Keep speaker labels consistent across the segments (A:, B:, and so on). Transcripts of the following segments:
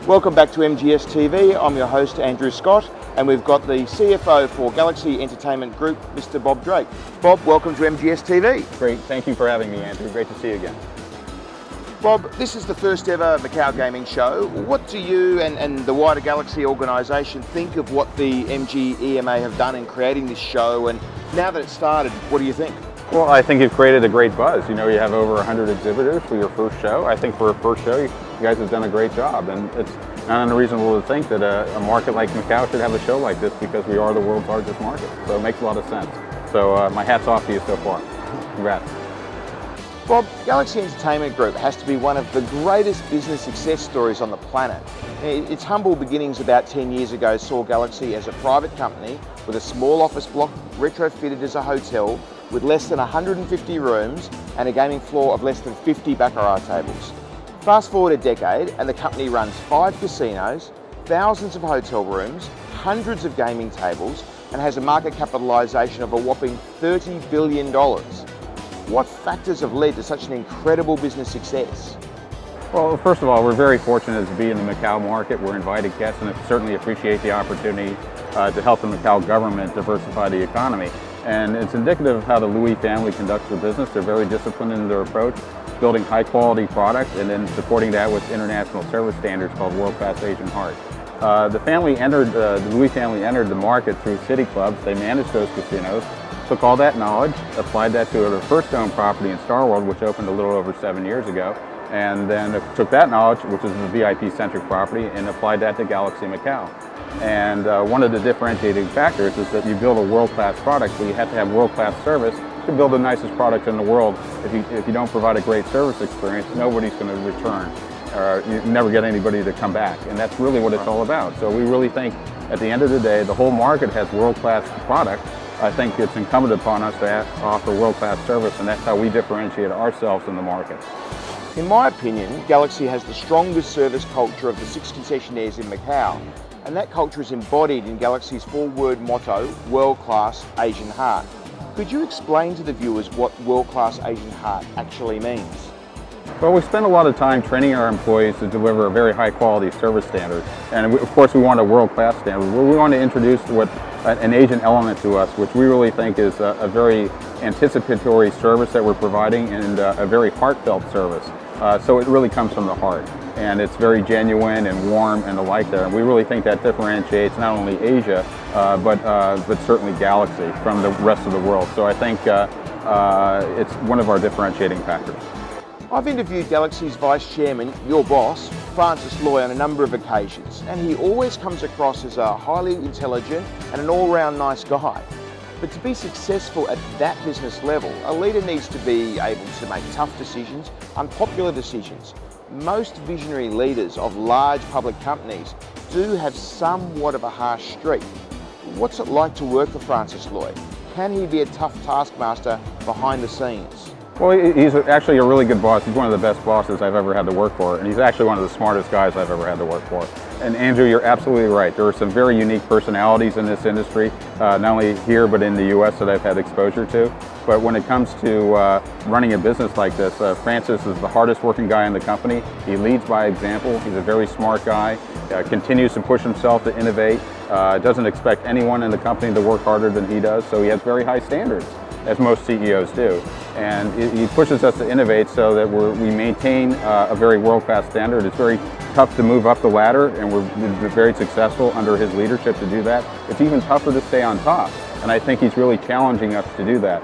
A: Welcome back to MGSTV. I'm your host, Andrew Scott, and we've got the CFO for Galaxy Entertainment Group, Mr. Bob Drake. Bob, welcome to MGSTV.
B: Great, thank you for having me, Andrew. Great to see you again.
A: Bob, this is the first ever Macau gaming show. What do you and the wider Galaxy organisation think of what the MGEMA have done in creating this show? And now that it's started, what do you think?
B: Well, I think you've created a great buzz. You know, you have over 100 exhibitors for your first show. I think for a first show, you guys have done a great job. And it's not unreasonable to think that a market like Macau should have a show like this because we are the world's largest market. So it makes a lot of sense. So my hat's off to you so far. Congrats.
A: Bob, Galaxy Entertainment Group has to be one of the greatest business success stories on the planet. Its humble beginnings about 10 years ago saw Galaxy as a private company with a small office block retrofitted as a hotel with less than 150 rooms and a gaming floor of less than 50 baccarat tables. Fast forward a decade and the company runs 5 casinos, thousands of hotel rooms, hundreds of gaming tables, and has a market capitalisation of a whopping $30 billion. What factors have led to such an incredible business success?
B: Well, first of all, we're very fortunate to be in the Macau market. We're invited guests and certainly appreciate the opportunity to help the Macau government diversify the economy. And it's indicative of how the Louis family conducts their business. They're very disciplined in their approach, building high quality product and then supporting that with international service standards called world-class Asian Heart. The Louis family entered the market through city clubs. They managed those casinos, took all that knowledge, applied that to their first owned property in Star World, which opened a little over 7 years ago, and then took that knowledge, which is the VIP-centric property, and applied that to Galaxy Macau. And one of the differentiating factors is that you build a world-class product, so you have to have world-class service to build the nicest product in the world. If you don't provide a great service experience, nobody's going to return. You never get anybody to come back, and that's really what it's all about. So we really think at the end of the day, the whole market has world-class product. I think it's incumbent upon us to offer world-class service, and that's how we differentiate ourselves in the market.
A: In my opinion, Galaxy has the strongest service culture of the 6 concessionaires in Macau, and that culture is embodied in Galaxy's 4-word motto, World-Class Asian Heart. Could you explain to the viewers what World-Class Asian Heart actually means?
B: Well, we spend a lot of time training our employees to deliver a very high quality service standard. And of course we want a world-class standard. We want to introduce an Asian element to us, which we really think is a very anticipatory service that we're providing and a very heartfelt service. So it really comes from the heart. And it's very genuine and warm and the like there. And we really think that differentiates not only Asia, but certainly Galaxy from the rest of the world. So I think it's one of our differentiating factors.
A: I've interviewed Galaxy's Vice Chairman, your boss, Francis Loy, on a number of occasions, and he always comes across as a highly intelligent and an all-round nice guy. But to be successful at that business level, a leader needs to be able to make tough decisions, unpopular decisions. Most visionary leaders of large public companies do have somewhat of a harsh streak. What's it like to work for Francis Loy? Can he be a tough taskmaster behind the scenes?
B: Well, he's actually a really good boss. He's one of the best bosses I've ever had to work for, and he's actually one of the smartest guys I've ever had to work for. And Andrew, you're absolutely right. There are some very unique personalities in this industry, not only here but in the U.S. that I've had exposure to. But when it comes to running a business like this, Francis is the hardest working guy in the company. He leads by example. He's a very smart guy, continues to push himself to innovate, doesn't expect anyone in the company to work harder than he does, so he has very high standards, as most CEOs do. And he pushes us to innovate so that we maintain a very world-class standard. It's very tough to move up the ladder, and we're very successful under his leadership to do that. It's even tougher to stay on top, and I think he's really challenging us to do that.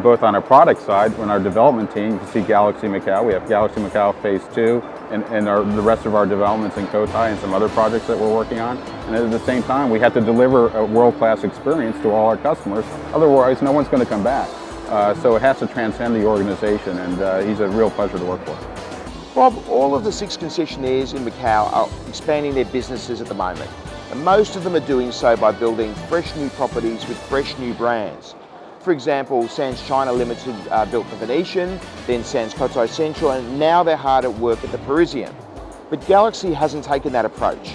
B: Both on our product side, when our development team, you can see Galaxy Macau, we have Galaxy Macau Phase 2, and the rest of our developments in Cotai and some other projects that we're working on. And at the same time, we have to deliver a world-class experience to all our customers, otherwise no one's going to come back. So it has to transcend the organization, and he's a real pleasure to work for.
A: Bob, all of the 6 concessionaires in Macau are expanding their businesses at the moment, and most of them are doing so by building fresh new properties with fresh new brands. For example, Sands China Limited built the Venetian, then Sands Cotai Central, and now they're hard at work at the Parisian. But Galaxy hasn't taken that approach.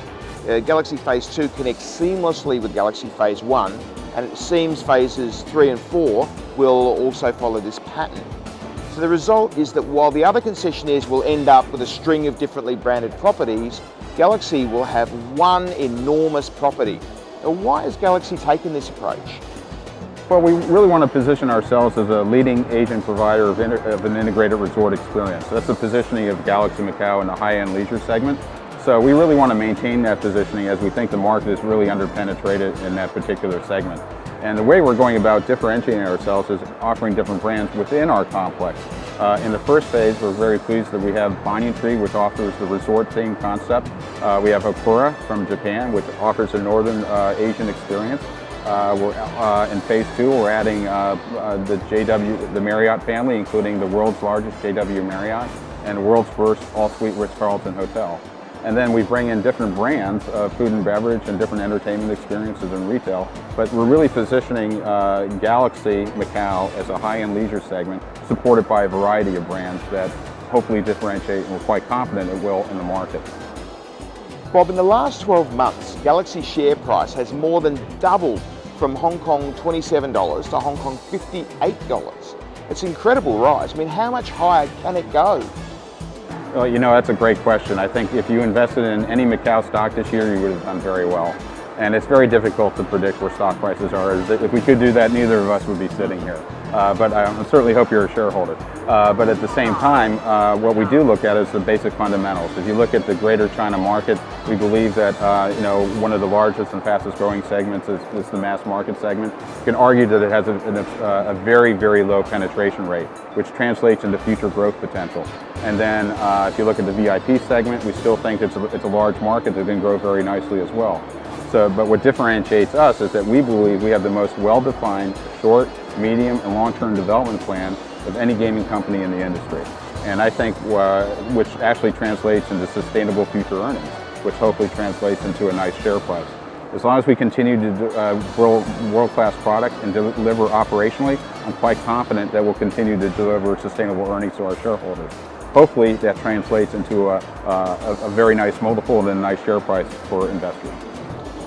A: Galaxy Phase 2 connects seamlessly with Galaxy Phase 1, and it seems Phases 3 and 4 will also follow this pattern. So the result is that while the other concessionaires will end up with a string of differently branded properties, Galaxy will have one enormous property. Now, why has Galaxy taken this approach?
B: Well, we really want to position ourselves as a leading agent provider of an integrated resort experience. That's the positioning of Galaxy Macau in the high-end leisure segment. So we really want to maintain that positioning as we think the market is really underpenetrated in that particular segment. And the way we're going about differentiating ourselves is offering different brands within our complex. In the first phase, we're very pleased that we have Banyan Tree, which offers the resort-themed concept. We have Okura from Japan, which offers a Northern Asian experience. In phase 2, we're adding the Marriott family, including the world's largest JW Marriott and the world's first all-suite Ritz-Carlton hotel. And then we bring in different brands of food and beverage and different entertainment experiences in retail. But we're really positioning Galaxy Macau as a high-end leisure segment, supported by a variety of brands that hopefully differentiate, and we're quite confident it will in the market.
A: Bob, in the last 12 months, Galaxy's share price has more than doubled from Hong Kong $27 to Hong Kong $58. It's an incredible rise. I mean, how much higher can it go?
B: Well, you know, that's a great question. I think if you invested in any Macau stock this year, you would have done very well. And it's very difficult to predict where stock prices are. If we could do that, neither of us would be sitting here. But I certainly hope you're a shareholder. But at the same time, what we do look at is the basic fundamentals. If you look at the Greater China market, we believe that one of the largest and fastest growing segments is the mass market segment. You can argue that it has a very, very low penetration rate, which translates into future growth potential. And then if you look at the VIP segment, we still think it's a large market that can grow very nicely as well. But what differentiates us is that we believe we have the most well-defined short, medium, and long-term development plan of any gaming company in the industry. And I think which actually translates into sustainable future earnings, which hopefully translates into a nice share price. As long as we continue to grow world-class product and deliver operationally, I'm quite confident that we'll continue to deliver sustainable earnings to our shareholders. Hopefully that translates into a very nice multiple and a nice share price for investors.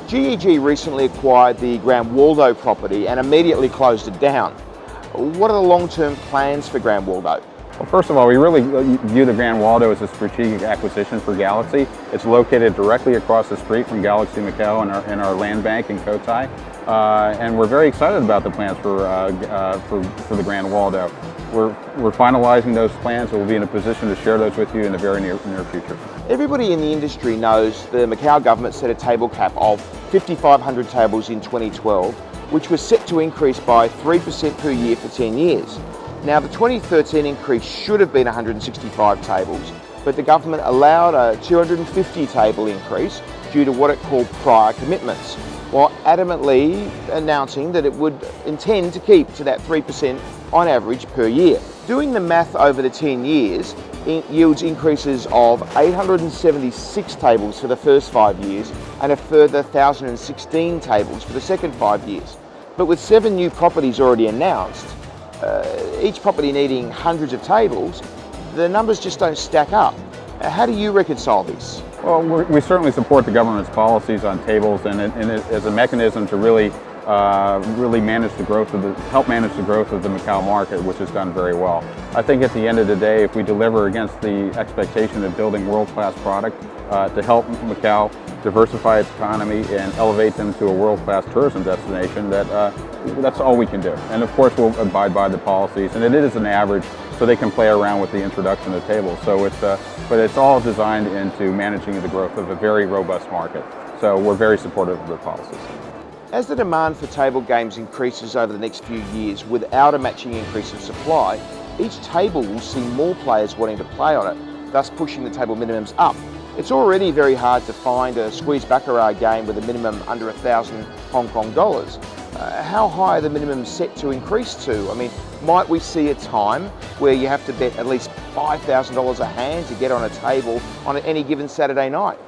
A: GEG recently acquired the Grand Waldo property and immediately closed it down. What are the long-term plans for Grand Waldo?
B: Well, first of all, we really view the Grand Waldo as a strategic acquisition for Galaxy. It's located directly across the street from Galaxy Macau in our land bank in Cotai. And we're very excited about the plans for the Grand Waldo. We're finalizing those plans, and we'll be in a position to share those with you in the very near future.
A: Everybody in the industry knows the Macau government set a table cap of 5,500 tables in 2012, which was set to increase by 3% per year for 10 years. Now, the 2013 increase should have been 165 tables, but the government allowed a 250 table increase due to what it called prior commitments, while adamantly announcing that it would intend to keep to that 3% on average per year. Doing the math over the 10 years yields increases of 876 tables for the first 5 years and a further 1,016 tables for the second 5 years. But with 7 new properties already announced, each property needing hundreds of tables, the numbers just don't stack up. How do you reconcile this?
B: Well, we certainly support the government's policies on tables and as a mechanism to really manage the growth help manage the growth of the Macau market, which has done very well. I think at the end of the day, if we deliver against the expectation of building world-class product to help Macau diversify its economy and elevate them to a world-class tourism destination, that's all we can do. And of course, we'll abide by the policies, and it is an average, so they can play around with the introduction of tables. So but it's all designed into managing the growth of a very robust market. So we're very supportive of the policies.
A: As the demand for table games increases over the next few years without a matching increase in supply, each table will see more players wanting to play on it, thus pushing the table minimums up. It's already very hard to find a squeeze baccarat game with a minimum under 1,000 Hong Kong dollars. How high are the minimums set to increase to? I mean, might we see a time where you have to bet at least $5,000 a hand to get on a table on any given Saturday night?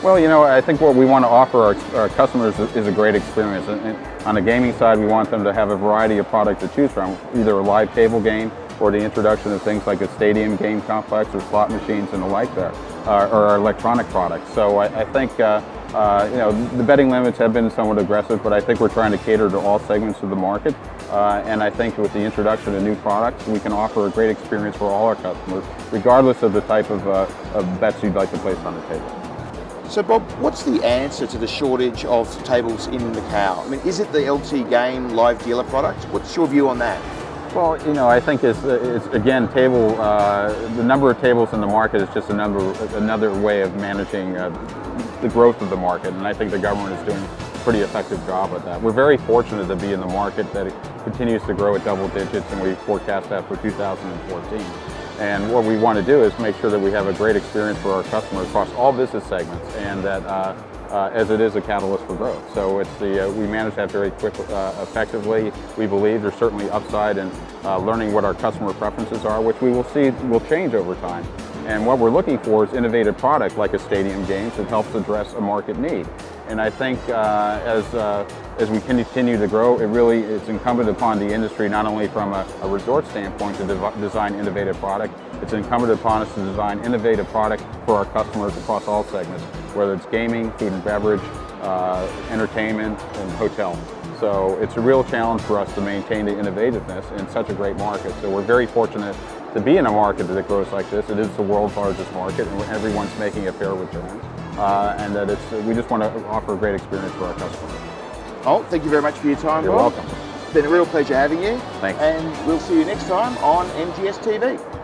B: Well, you know, I think what we want to offer our customers is a great experience. And on the gaming side, we want them to have a variety of products to choose from, either a live table game or the introduction of things like a stadium game complex or slot machines and the like that, or our electronic products. So I think, the betting limits have been somewhat aggressive, but I think we're trying to cater to all segments of the market. And I think with the introduction of new products, we can offer a great experience for all our customers, regardless of the type of bets you'd like to place on the table.
A: So Bob, what's the answer to the shortage of tables in Macau? I mean, is it the LT Game live dealer product? What's your view on that?
B: Well, I think it's again, the number of tables in the market is just another way of managing the growth of the market, and I think the government is doing a pretty effective job at that. We're very fortunate to be in the market that it continues to grow at double digits, and we forecast that for 2014. And what we want to do is make sure that we have a great experience for our customers across all business segments, and that as it is a catalyst for growth. So we manage that very quickly, effectively. We believe there's certainly upside in learning what our customer preferences are, which we will see will change over time. And what we're looking for is innovative product like a stadium games that helps address a market need. And I think as we continue to grow, it's incumbent upon the industry, not only from a resort standpoint, to design innovative product. It's incumbent upon us to design innovative product for our customers across all segments, whether it's gaming, food and beverage, entertainment, and hotel. So it's a real challenge for us to maintain the innovativeness in such a great market. So we're very fortunate to be in a market that grows like this. It is the world's largest market, and everyone's making a fair return. And that we just want to offer a great experience for our customers.
A: Oh, thank you very much for your time,
B: You're
A: Bob.
B: welcome.
A: It's been a real pleasure having you.
B: Thanks.
A: And we'll see you next time on MGSTV.